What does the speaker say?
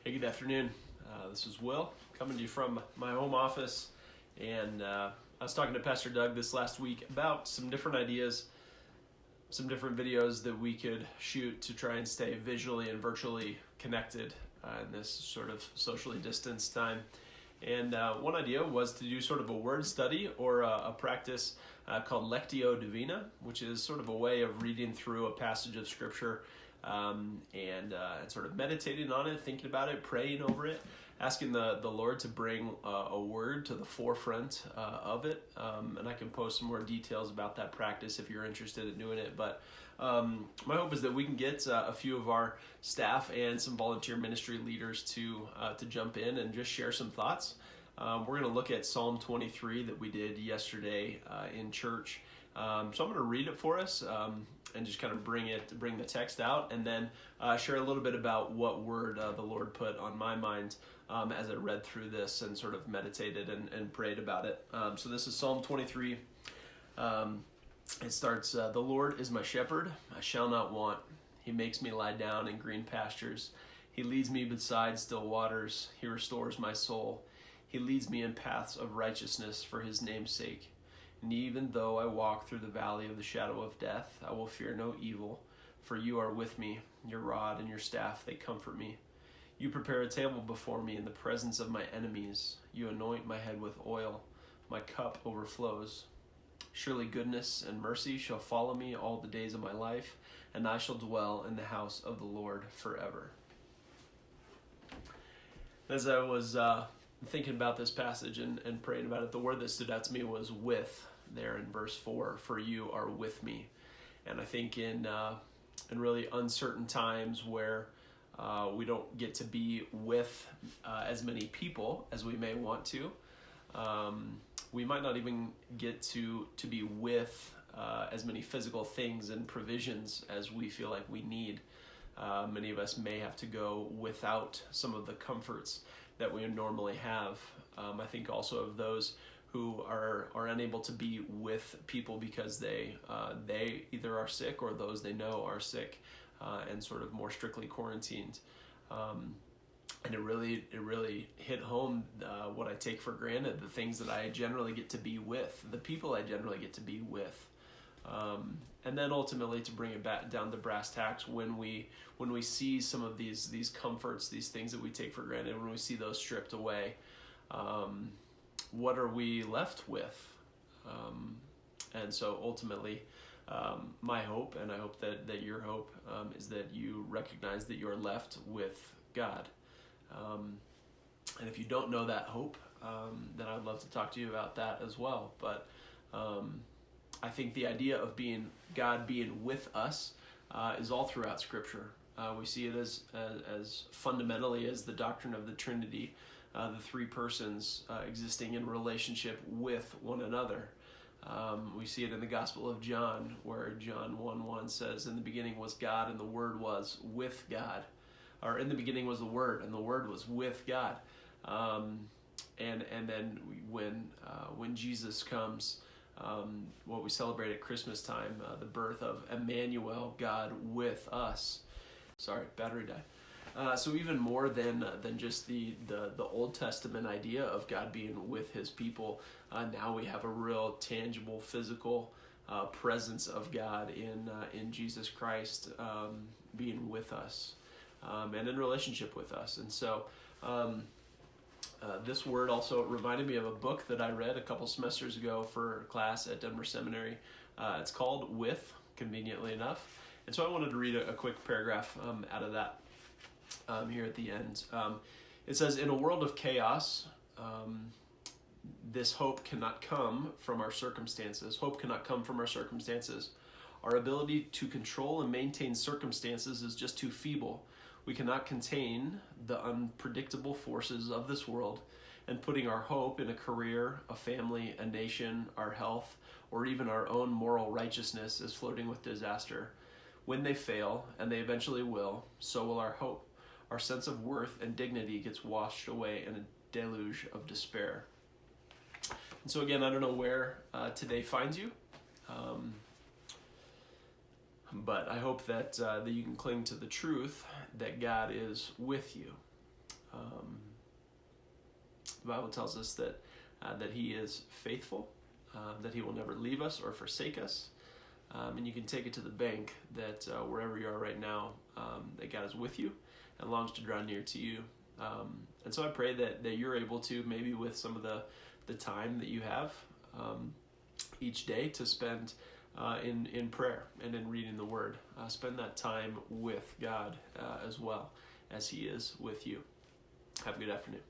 Hey, good afternoon. This is Will coming to you from my home office, and I was talking to Pastor Doug this last week about some different ideas, some different videos that we could shoot to try and stay visually and virtually connected in this sort of socially distanced time. And one idea was to do sort of a word study or a practice called Lectio Divina, which is sort of a way of reading through a passage of Scripture and sort of meditating on it, thinking about it, praying over it, asking the Lord to bring a word to the forefront of it. And I can post some more details about that practice if you're interested in doing it. But my hope is that we can get a few of our staff and some volunteer ministry leaders to jump in and just share some thoughts. We're going to look at Psalm 23 that we did yesterday in church. So I'm going to read it for us and just kind of bring the text out, and then share a little bit about what word the Lord put on my mind as I read through this and sort of meditated and prayed about it. So this is Psalm 23. It starts, "The Lord is my shepherd, I shall not want. He makes me lie down in green pastures. He leads me beside still waters. He restores my soul. He leads me in paths of righteousness for his name's sake. And even though I walk through the valley of the shadow of death, I will fear no evil, for you are with me. Your rod and your staff, they comfort me. You prepare a table before me in the presence of my enemies. You anoint my head with oil. My cup overflows. Surely goodness and mercy shall follow me all the days of my life, and I shall dwell in the house of the Lord forever." As I was thinking about this passage and praying about it, the word that stood out to me was "with" there in verse 4, "for you are with me." And I think in really uncertain times where we don't get to be with as many people as we may want to, we might not even get to be with as many physical things and provisions as we feel like we need. Many of us may have to go without some of the comforts that we normally have. I think also of those who are unable to be with people because they either are sick or those they know are sick and sort of more strictly quarantined. And it really hit home what I take for granted, the things that I generally get to be with, the people I generally get to be with. And then ultimately to bring it back down to brass tacks, when we see some of these comforts, these things that we take for granted, when we see those stripped away, what are we left with? And so ultimately, my hope, and I hope that your hope, is that you recognize that you're left with God. And if you don't know that hope, then I'd love to talk to you about that as well. But I think the idea of God being with us is all throughout Scripture. We see it as fundamentally as the doctrine of the Trinity, the three persons existing in relationship with one another. We see it in the Gospel of John, where John 1:1 says, "In the beginning was God, and the Word was with God." Or in the beginning was the Word, and the Word was with God. And then when Jesus comes, what we celebrate at Christmas time, the birth of Emmanuel, God with us. Sorry, battery died. So even more than just the Old Testament idea of God being with his people, now we have a real tangible physical presence of God in Jesus Christ being with us and in relationship with us. And so this word also reminded me of a book that I read a couple semesters ago for class at Denver Seminary. It's called "With," conveniently enough. And so I wanted to read a quick paragraph out of that here at the end. It says, "In a world of chaos, this hope cannot come from our circumstances. Hope cannot come from our circumstances. Our ability to control and maintain circumstances is just too feeble. We cannot contain the unpredictable forces of this world, and putting our hope in a career, a family, a nation, our health, or even our own moral righteousness is floating with disaster. When they fail, and they eventually will, so will our hope. Our sense of worth and dignity gets washed away in a deluge of despair." And so again, I don't know where today finds you. But I hope that you can cling to the truth that God is with you. The Bible tells us that He is faithful, that He will never leave us or forsake us. And you can take it to the bank that wherever you are right now, that God is with you and longs to draw near to you. And so I pray that you're able to, maybe with some of the time that you have each day, to spend in prayer and in reading the Word. Spend that time with God as well as He is with you. Have a good afternoon.